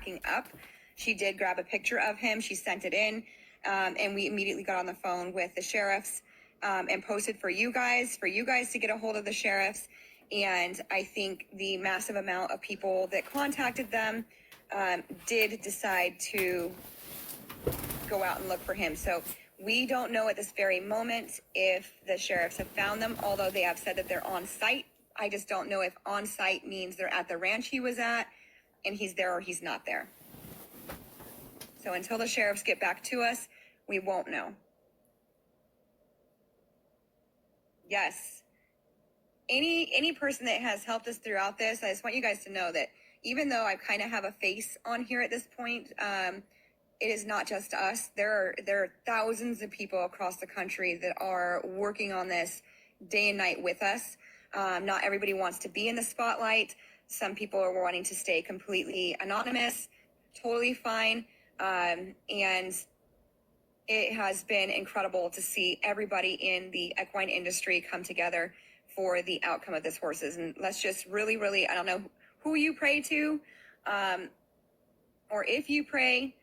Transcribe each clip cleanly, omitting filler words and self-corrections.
backing up. She did grab a picture of him. She sent it in, and we immediately got on the phone with the sheriffs and posted for you guys to get a hold of the sheriffs. And I think the massive amount of people that contacted them did decide to go out and look for him. So we don't know at this very moment if the sheriffs have found them, although they have said that they're on site. I just don't know if on site means they're at the ranch he was at and he's there or he's not there. So until the sheriffs get back to us, we won't know. Yes. Any person that has helped us throughout this, I just want you guys to know that even though I kind of have a face on here at this point, it is not just us. There are thousands of people across the country that are working on this day and night with us. Not everybody wants to be in the spotlight. Some people are wanting to stay completely anonymous. Totally fine. And it has been incredible to see everybody in the equine industry come together for the outcome of this horses. And let's just really, I don't know who you pray to, or if you pray,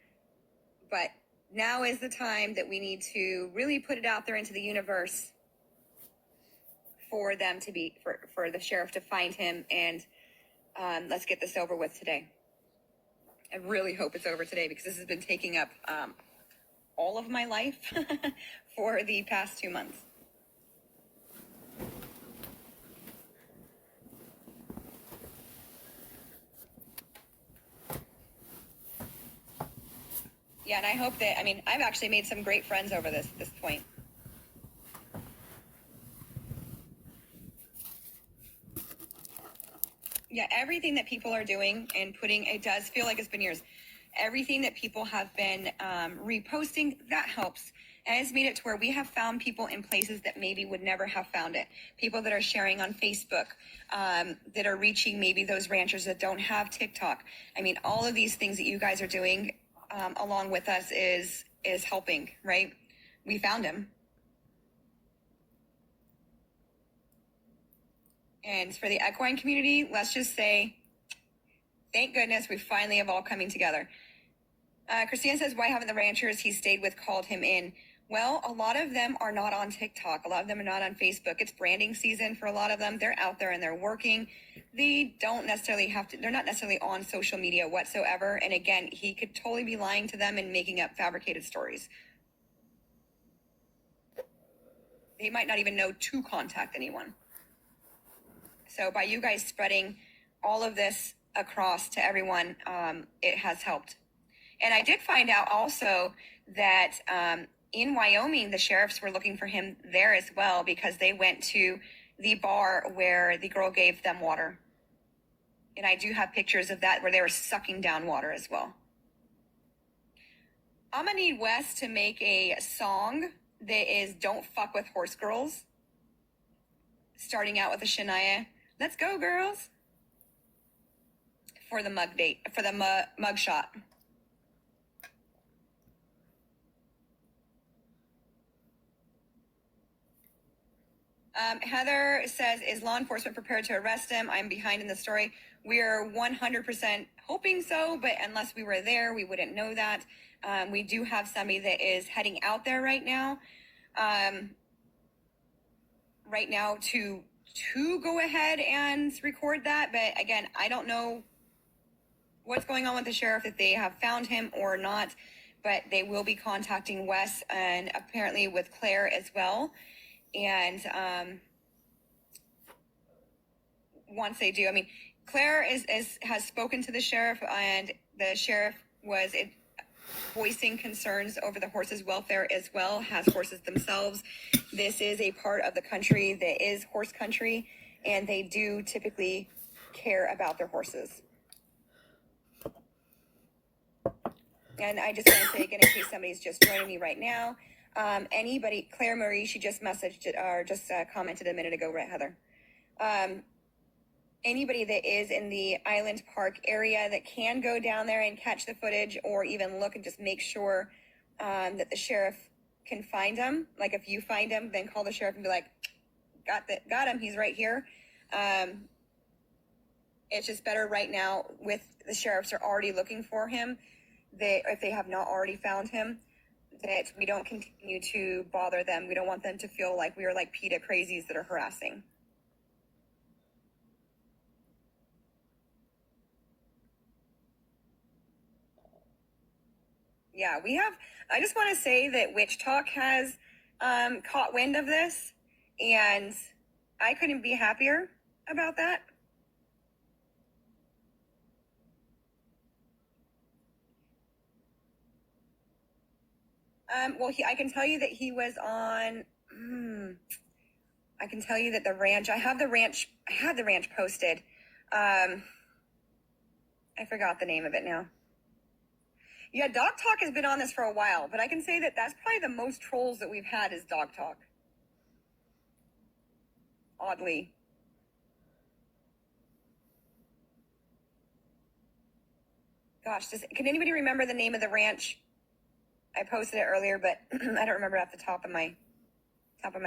but now is the time that we need to really put it out there into the universe for them to be, for the sheriff to find him. And let's get this over with today. I really hope it's over today because this has been taking up all of my life for the past 2 months. Yeah, and I hope that, I mean, I've actually made some great friends over this point. Yeah, everything that people are doing and putting, it does feel like it's been years. Everything that people have been reposting, that helps. And it's made it to where we have found people in places that maybe would never have found it. People that are sharing on Facebook, that are reaching maybe those ranchers that don't have TikTok. I mean, all of these things that you guys are doing along with us is helping, right? We found him. And for the equine community, let's just say, thank goodness we finally have all coming together. Christina says, why haven't the ranchers he stayed with called him in? Well, a lot of them are not on TikTok. A lot of them are not on Facebook. It's branding season for a lot of them. They're out there and they're working. They don't necessarily have to, they're not necessarily on social media whatsoever. And again, he could totally be lying to them and making up fabricated stories. They might not even know to contact anyone. So by you guys spreading all of this across to everyone, it has helped. And I did find out also that in Wyoming, the sheriffs were looking for him there as well because they went to the bar where the girl gave them water. And I do have pictures of that where they were sucking down water as well. I'm going to need Wes to make a song that is Don't Fuck With Horse Girls. Starting out with a Shania. Let's go, girls. For the mug shot. Heather says, is law enforcement prepared to arrest him? I'm behind in the story. We are 100% hoping so, but unless we were there, we wouldn't know that. We do have somebody that is heading out there right now. To go ahead and record that. But again, I don't know what's going on with the sheriff, if they have found him or not, but they will be contacting Wes and apparently with Claire as well. And once they do, I mean, Claire has spoken to the sheriff, and the sheriff was voicing concerns over the horses' welfare as well, has horses themselves. This is a part of the country that is horse country, and they do typically care about their horses. And I just want to say again, in case somebody's just joining me right now, anybody, Claire Marie, she just messaged or just commented a minute ago, right, Heather? Anybody that is in the Island Park area that can go down there and catch the footage or even look and just make sure that the sheriff can find him. Like if you find him, then call the sheriff and be like, got him, he's right here. It's just better right now with the sheriffs are already looking for him. If they have not already found him, that we don't continue to bother them. We don't want them to feel like we are like PETA crazies that are harassing. Yeah, we have, I just want to say that Witch Talk has caught wind of this, and I couldn't be happier about that. Well, I can tell you that he was on, I can tell you that the ranch, I had the ranch posted. I forgot the name of it now. Yeah, Dog Talk has been on this for a while, but I can say that that's probably the most trolls that we've had is Dog Talk. Oddly. Gosh, can anybody remember the name of the ranch? I posted it earlier, but I don't remember off the top of my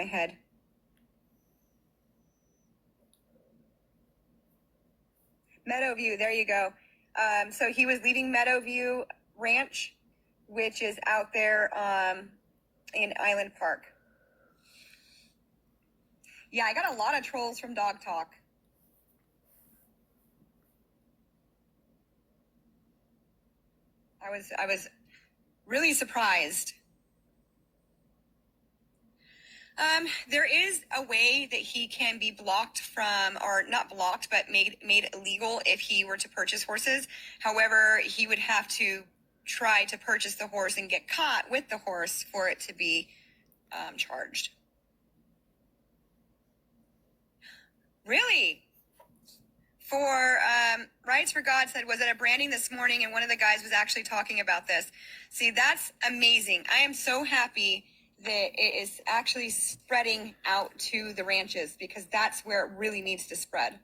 head. Meadowview, there you go. So he was leaving Meadowview Ranch, which is out there in Island Park. Yeah, I got a lot of trolls from Dog Talk. I was really surprised. There is a way that he can be blocked from, or not blocked, but made illegal if he were to purchase horses. However, he would have to try to purchase the horse and get caught with the horse for it to be charged. Really? For Rights for God said, was at a branding this morning, and one of the guys was actually talking about this. See, that's amazing. I am so happy that it is actually spreading out to the ranches, because that's where it really needs to spread.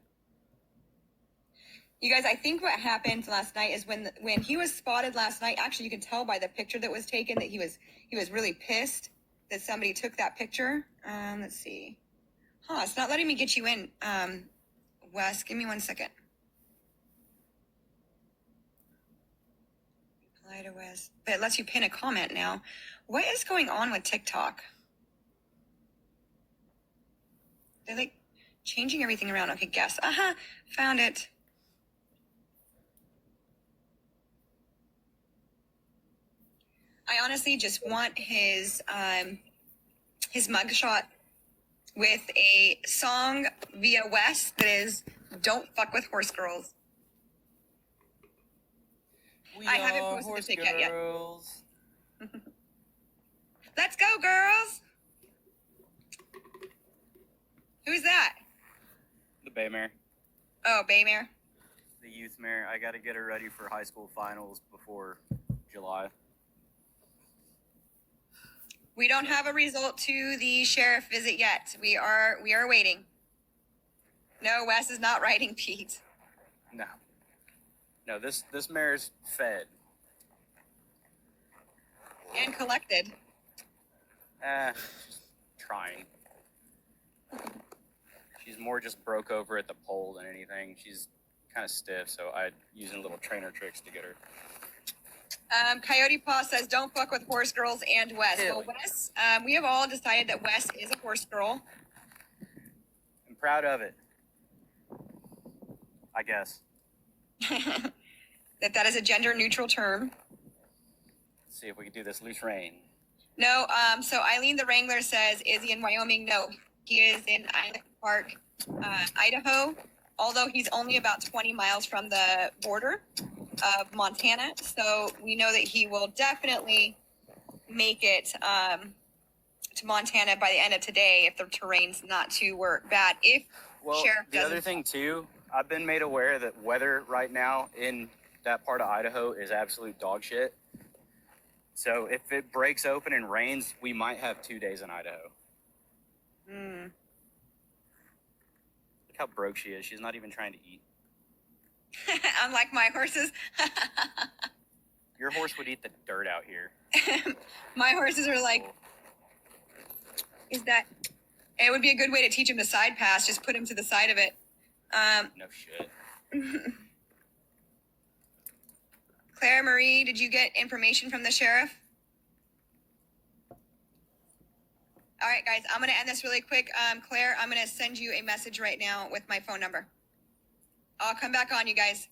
You guys, I think what happened last night is when he was spotted last night, actually you can tell by the picture that was taken that he was really pissed that somebody took that picture. Let's see. It's not letting me get you in. Wes, give me 1 second. Reply to Wes. But it lets you pin a comment now. What is going on with TikTok? They're like changing everything around. Okay, guess. Found it. I honestly just want his mugshot with a song via Wes that is "Don't Fuck with Horse Girls." I haven't posted the pic yet. Let's go, girls! Who's that? The bay mare. Oh, bay mare. The youth mare. I got to get her ready for high school finals before July. We don't have a result to the sheriff visit yet. We are waiting. No, Wes is not riding Pete. No, this mare's fed. And collected. She's trying. She's more just broke over at the pole than anything. She's kind of stiff, so I'm using little trainer tricks to get her. Coyote Paw says, don't fuck with horse girls and Wes. Well, Wes, we have all decided that Wes is a horse girl. I'm proud of it. I guess. that is a gender neutral term. Let's see if we can do this loose rein. No, so Eileen the Wrangler says, is he in Wyoming? No, he is in Island Park, Idaho, although he's only about 20 miles from the border of Montana. So we know that he will definitely make it to Montana by the end of today if the terrain's not too bad. If Sheriff the other thing too, I've been made aware that weather right now in that part of Idaho is absolute dog shit. So if it breaks open and rains, we might have 2 days in Idaho. Look how broke she is. She's not even trying to eat. Unlike my horses. Your horse would eat the dirt out here. My horses are like, it would be a good way to teach him the side pass. Just put him to the side of it. No shit. Claire Marie, did you get information from the sheriff? All right, guys, I'm going to end this really quick. Claire, I'm going to send you a message right now with my phone number. I'll come back on, you guys.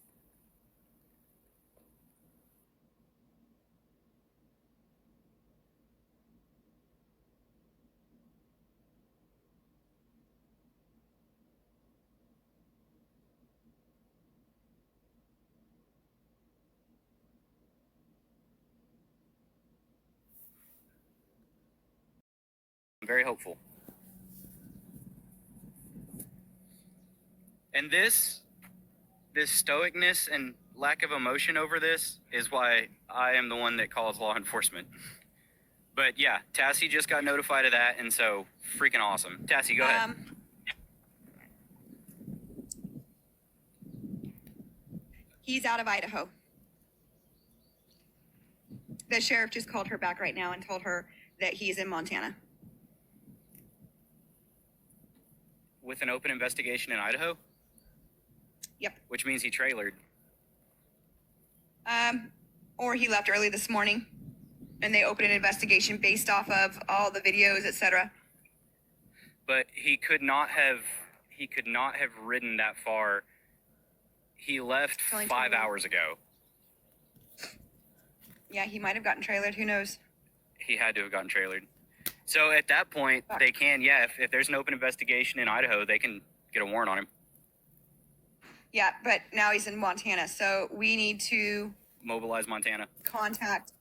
I'm very hopeful. And this stoicness and lack of emotion over this is why I am the one that calls law enforcement. But yeah, Tassie just got notified of that, and so freaking awesome. Tassie, go ahead. He's out of Idaho. The sheriff just called her back right now and told her that he's in Montana. With an open investigation in Idaho? Yep. Which means he trailered. Or he left early this morning, and they opened an investigation based off of all the videos, etc. But he could not have ridden that far. He left 5 hours ago. Yeah, he might have gotten trailered. Who knows? He had to have gotten trailered. So at that point, they can, if there's an open investigation in Idaho, they can get a warrant on him. Yeah, but now he's in Montana, so we need to Mobilize Montana. contact.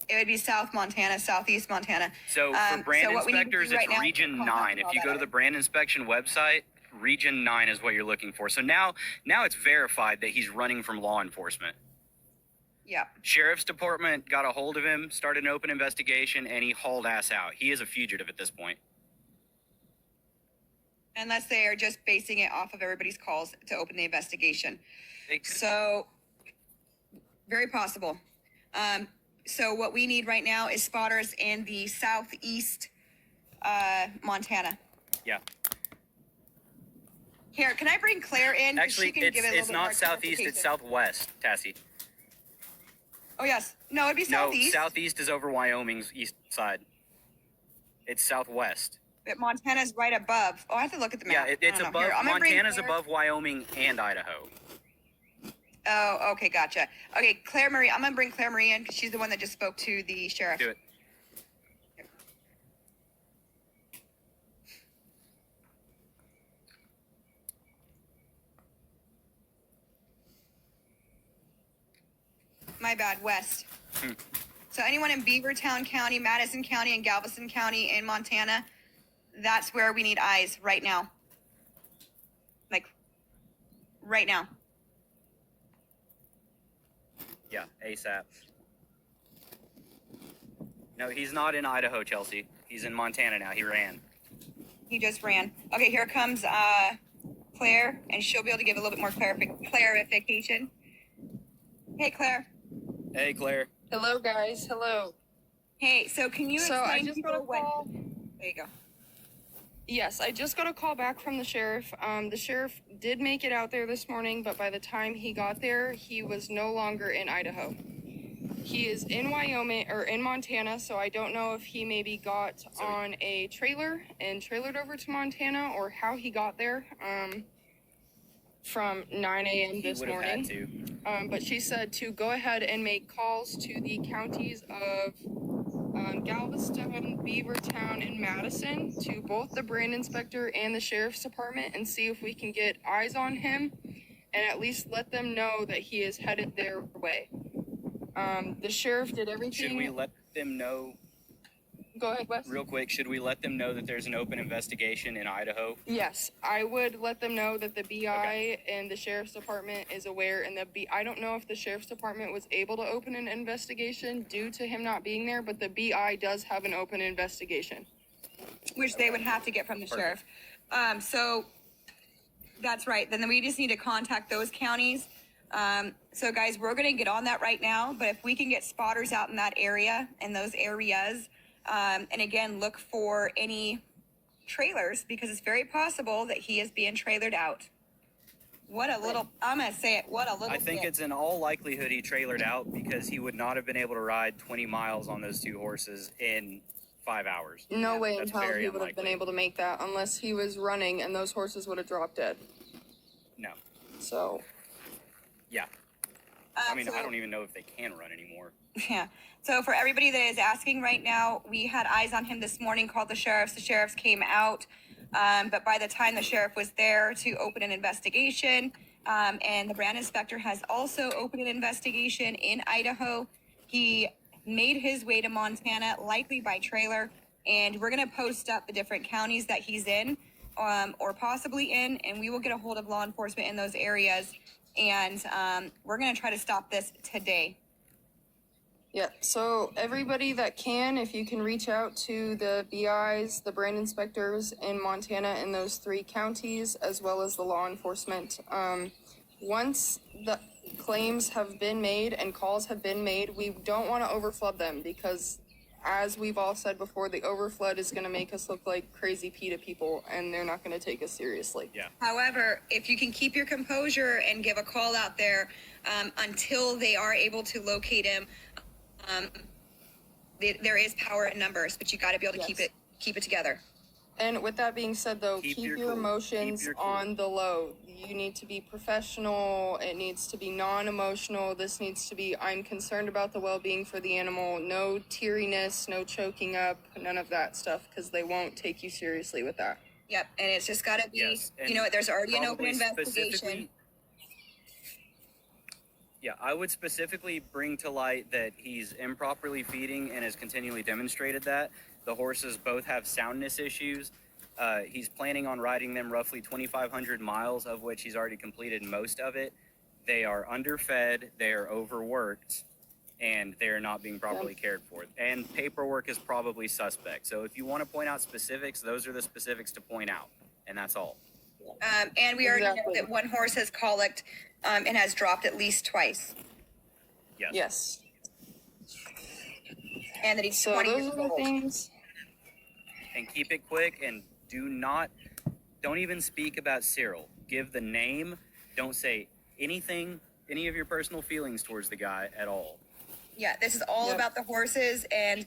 It would be South Montana, Southeast Montana. So for brand inspectors, it's right Region 9. If you go to the brand inspection website, Region 9 is what you're looking for. So now it's verified that he's running from law enforcement. Yeah. Sheriff's Department got a hold of him, started an open investigation, and he hauled ass out. He is a fugitive at this point. Unless they are just basing it off of everybody's calls to open the investigation. So, very possible. So what we need right now is spotters in the southeast Montana. Yeah. Here, can I bring Claire in? Actually, it's not southeast, it's southwest, Tassie. Oh, yes. No, it'd be southeast. No, southeast is over Wyoming's east side. It's southwest. But Montana's right above. Oh, I have to look at the map. Yeah, it's above. Montana's above Wyoming and Idaho. Oh, okay, gotcha. Okay, Claire Marie. I'm going to bring Claire Marie in because she's the one that just spoke to the sheriff. Do it. My bad, west. So anyone in Beavertown County, Madison County, and Galveston County in Montana, that's where we need eyes right now. Like, right now. Yeah, ASAP. No, he's not in Idaho, Chelsea. He's in Montana now. He ran. He just ran. Okay, here comes Claire, and she'll be able to give a little bit more clarification. Hey, Claire. Hey, Claire. Hello, guys. Hello. Hey, so can you explain I just got a call. There you go. Yes, I just got a call back from the sheriff. The sheriff did make it out there this morning, but by the time he got there, he was no longer in Idaho. He is in Wyoming or in Montana, so I don't know if he maybe got on a trailer and trailered over to Montana or how he got there. From 9 a.m. this morning. Had to. But she said to go ahead and make calls to the counties of Galveston, Beavertown, and Madison, to both the brand inspector and the sheriff's department, and see if we can get eyes on him and at least let them know that he is headed their way. The sheriff did everything. Should we let them know? Go ahead, Wes. Real quick, should we let them know that there's an open investigation in Idaho? Yes, I would let them know that the BI and the sheriff's department is aware, and I don't know if the sheriff's department was able to open an investigation due to him not being there, but the BI does have an open investigation. Which they would have to get from the sheriff. So that's right. Then we just need to contact those counties. So guys, we're going to get on that right now, but if we can get spotters out in that area, in those areas, and again, look for any trailers, because it's very possible that he is being trailered out. What a little, I'm going to say it, what a little I think bit. it's in all likelihood he trailered out because he would not have been able to ride 20 miles on those two horses in 5 hours. No way in That's hell very he would have been unlikely. able to make that unless he was running and those horses would have dropped dead. No. So, Yeah. I mean, I don't even know if they can run anymore. Yeah. So for everybody that is asking right now, we had eyes on him this morning, called the sheriffs. The sheriffs came out. But by the time the sheriff was there to open an investigation, and the brand inspector has also opened an investigation in Idaho, he made his way to Montana, likely by trailer. And we're going to post up the different counties that he's in, or possibly in, and we will get a hold of law enforcement in those areas. And we're going to try to stop this today. yeah. So everybody that can, if you can reach out to the BIs, the brand inspectors in Montana in those 3 counties, as well as the law enforcement. Once the claims have been made and calls have been made, we don't want to overflood them because, as we've all said before, the overflood is going to make us look like crazy PETA people, and they're not going to take us seriously. Yeah. However, if you can keep your composure and give a call out there until they are able to locate him, there is power in numbers, but you got to be able to Yes. keep it together. And with that being said, though, Keep keep your your cool. emotions Keep your cool. on the low. You need to be professional. It needs to be non-emotional. This needs to be, I'm concerned about the well-being for the animal. No teariness, no choking up, none of that stuff, because they won't take you seriously with that. Yep, and it's just got to be, Yes, and you know, there's already an open probably investigation. specifically- Yeah, I would specifically bring to light that he's improperly feeding and has continually demonstrated that. The horses both have soundness issues. He's planning on riding them roughly 2,500 miles, of which he's already completed most of it. They are underfed, they are overworked, and they're not being properly cared for. And paperwork is probably suspect. So if you want to point out specifics, those are the specifics to point out, and that's all. And we already know Exactly. that one horse has colicked and has dropped at least twice, Yes. Yes. and that he's So 20 those years are the old. things. And keep it quick, and don't even speak about Cyril. Give the name. Don't say anything, any of your personal feelings towards the guy at all. Yeah, this is all Yep. about the horses, and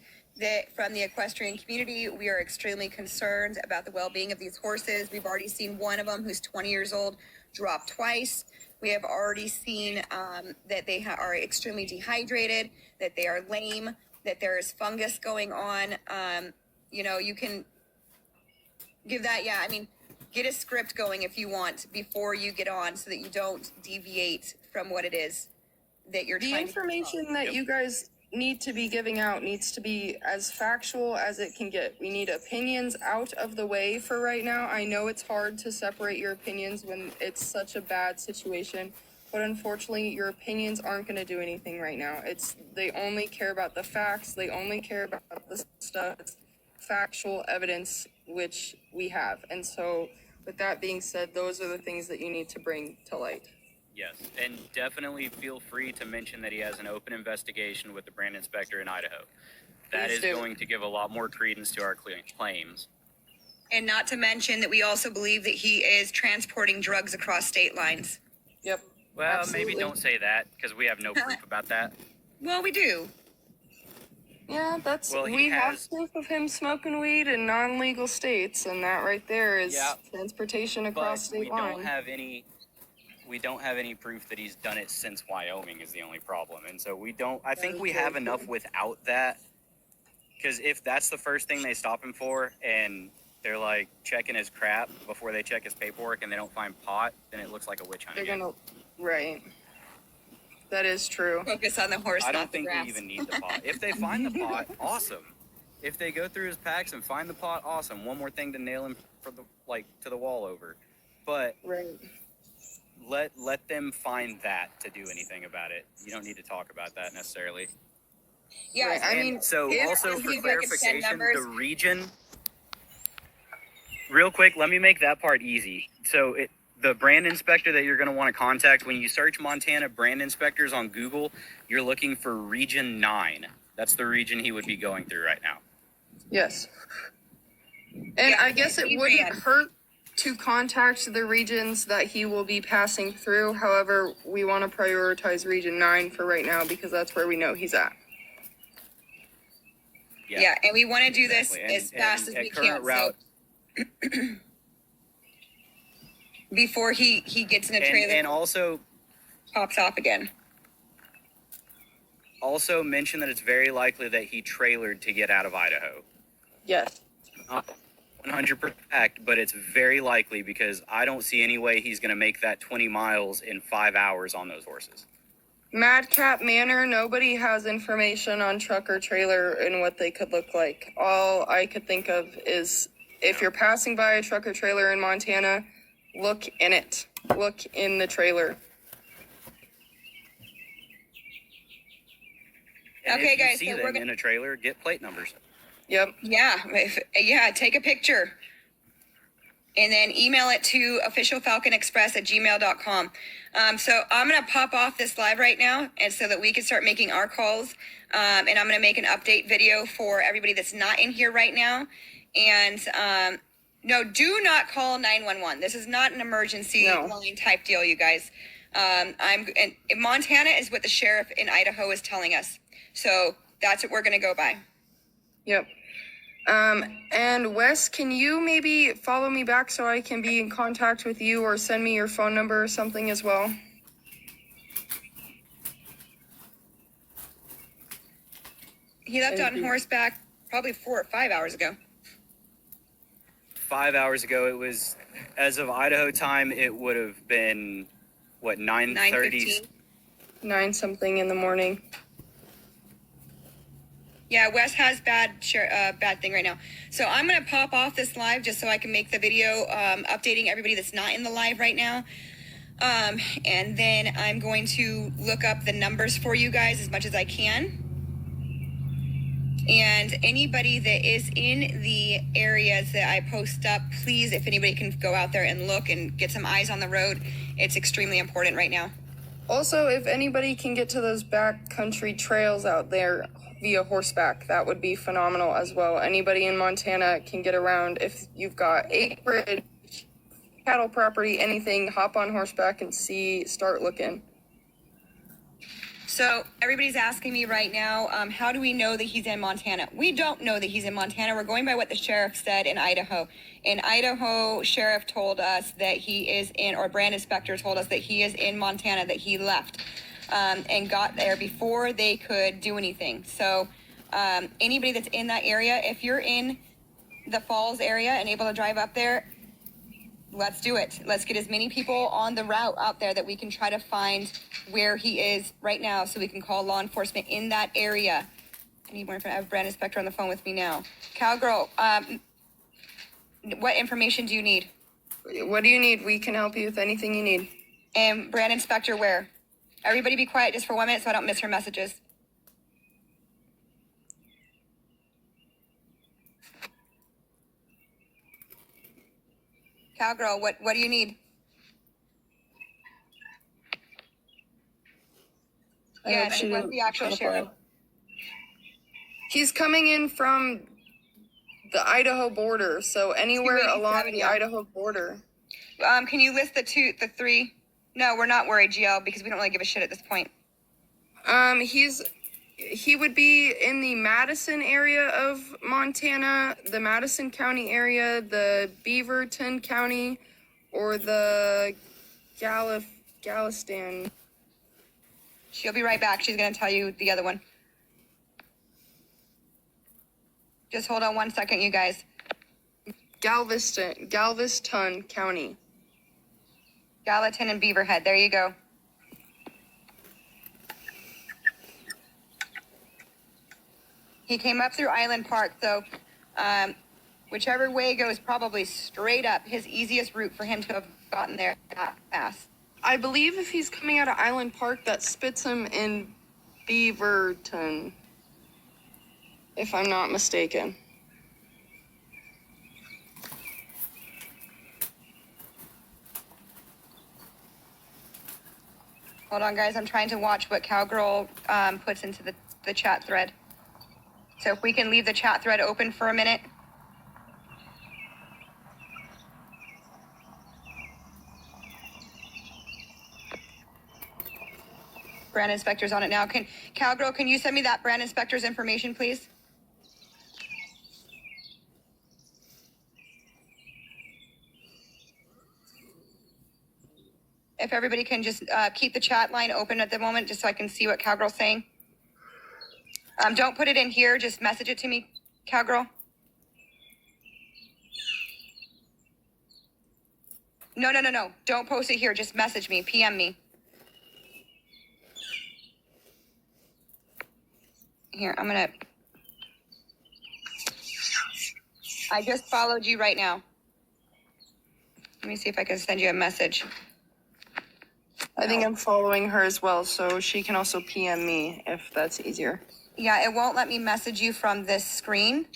from the equestrian community, we are extremely concerned about the well-being of these horses. We've already seen one of them who's 20 years old drop twice. We have already seen that they are extremely dehydrated, that they are lame, that there is fungus going on. You know, you can give that, yeah, I mean, get a script going if you want before you get on so that you don't deviate from what it is that you're The trying information that Yep. you guys need to be giving out needs to be as factual as it can get. We need opinions out of the way for right now. I know it's hard to separate your opinions when it's such a bad situation, but unfortunately your opinions aren't going to do anything right now. They only care about the facts. They only care about the stuff, factual evidence, which we have. And so with that being said, those are the things that you need to bring to light. Yes, and definitely feel free to mention that he has an open investigation with the brand inspector in Idaho. That Please is do. going to give a lot more credence to our claims. And not to mention that we also believe that he is transporting drugs across state lines. Yep. Well, Absolutely. maybe don't say that because we have no proof about that. Well, we do. Yeah, Well, he we have has- proof of him smoking weed in non-legal states, and that right there is Yeah. transportation But across state we line. don't have any proof that he's done it since Wyoming is the only problem. And so I think is we very have enough true. without that. Because if that's the first thing they stop him for and they're like checking his crap before they check his paperwork and they don't find pot, then it looks like a witch hunt They're again. gonna, right. That is true. Focus on the horse, I not don't the think grass. we even need the pot. If they find the pot, awesome. If they go through his packs and find the pot, awesome. One more thing to nail him to the wall over. But Right. let them find that to do anything about it. You don't need to talk about that necessarily. Yeah, Right, I And mean, so if also you for could send clarification, numbers- the region. Real quick, let me make that part easy. So the brand inspector that you're going to want to contact when you search Montana brand inspectors on Google, you're looking for Region 9. That's the region he would be going through right now. Yes. And Yeah, I guess it he wouldn't ran. hurt to contact the regions that he will be passing through. However, we want to prioritize Region 9 for right now because that's where we know he's at. Yeah, and we want to do this exactly. as fast as we can. Route, so before he gets in a trailer and also pops off again. Also mention that it's very likely that he trailered to get out of Idaho. Yes. Not 100%, but it's very likely because I don't see any way he's going to make that 20 miles in 5 hours on those horses. Madcap Manor, nobody has information on truck or trailer and what they could look like. All I could think of is if you're passing by a truck or trailer in Montana, look in it. Look in the trailer. And Okay, if you guys, see so them we're gonna- in a trailer, get plate numbers. Yep. Yeah, take a picture. And then email it to officialfalconexpress@gmail.com. So I'm going to pop off this live right now and so that we can start making our calls. And I'm going to make an update video for everybody that's not in here right now. And no, do not call 911. This is not an emergency line type deal, you guys. And Montana is what the sheriff in Idaho is telling us. So that's what we're going to go by. Yep. And Wes, can you maybe follow me back so I can be in contact with you or send me your phone number or something as well? He left on horseback probably 4 or 5 hours ago. 5 hours ago, it was, as of Idaho time, it would have been, what, 9:30? 9 something in the morning. Yeah, Wes has bad thing right now. So I'm going to pop off this live just so I can make the video updating everybody that's not in the live right now. And then I'm going to look up the numbers for you guys as much as I can. And anybody that is in the areas that I post up, please, if anybody can go out there and look and get some eyes on the road, it's extremely important right now. Also, if anybody can get to those backcountry trails out there via horseback, that would be phenomenal as well. Anybody in Montana can get around. If you've got acreage, cattle property, anything, hop on horseback and start looking. So everybody's asking me right now, how do we know that he's in Montana? We don't know that he's in Montana. We're going by what the sheriff said in Idaho. In Idaho, sheriff told us that he is in, or brand inspector told us that he is in Montana, that he left and got there before they could do anything. So anybody that's in that area, if you're in the Falls area and able to drive up there, let's do it. Let's get as many people on the route out there that we can try to find where he is right now so we can call law enforcement in that area. I need more information. I have brand inspector on the phone with me now. Cowgirl, what information do you need? What do you need? We can help you with anything you need. And brand inspector where? Everybody be quiet just for 1 minute so I don't miss her messages. Cowgirl, what do you need? Yeah, what's the actual sheriff? He's coming in from the Idaho border, so anywhere along the Idaho border. Can you list the three? No, we're not worried, GL, because we don't really give a shit at this point. He would be in the Madison area of Montana, the Madison County area, the Beaverton County, or the Galveston. She'll be right back. She's going to tell you the other one. Just hold on 1 second, you guys. Galveston County. Gallatin and Beaverhead. There you go. He came up through Island Park, so whichever way goes probably straight up, his easiest route for him to have gotten there that fast. I believe if he's coming out of Island Park, that spits him in Beaverton, if I'm not mistaken. Hold on, guys. I'm trying to watch what Cowgirl puts into the chat thread. So if we can leave the chat thread open for a minute. brand inspector's on it now. Cowgirl, can you send me that brand inspector's information, please? If everybody can just keep the chat line open at the moment, just so I can see what Cowgirl's saying. Don't put it in here. Just message it to me, Cowgirl. No. Don't post it here. Just message me. PM me. Here, I just followed you right now. Let me see if I can send you a message. I think I'm following her as well, so she can also PM me if that's easier. Yeah, it won't let me message you from this screen.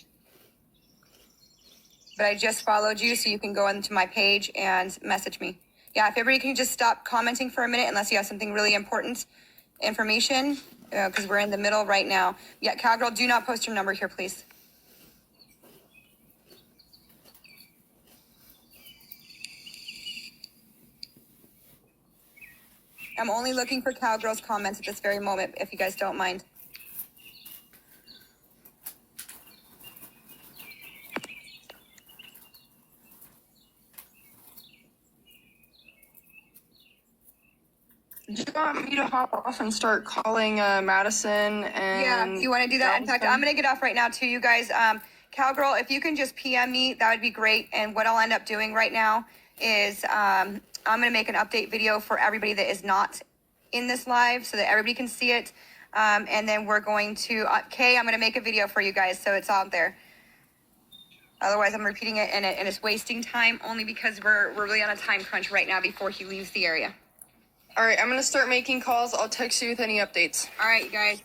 But I just followed you, so you can go into my page and message me. Yeah, if everybody can just stop commenting for a minute, unless you have something really important information, because we're in the middle right now. Yeah, Cowgirl, do not post your number here, please. I'm only looking for Cowgirl's comments at this very moment, if you guys don't mind. Do you want me to hop off and start calling Madison and... Yeah, you want to do that? In fact, I'm going to get off right now too, you guys. Cowgirl, if you can just PM me, that would be great. And what I'll end up doing right now is I'm going to make an update video for everybody that is not in this live so that everybody can see it. And then we're going to, Kay, I'm going to make a video for you guys so it's out there. Otherwise, I'm repeating it and it's wasting time only because we're really on a time crunch right now before he leaves the area. All right, I'm going to start making calls. I'll text you with any updates. All right, you guys.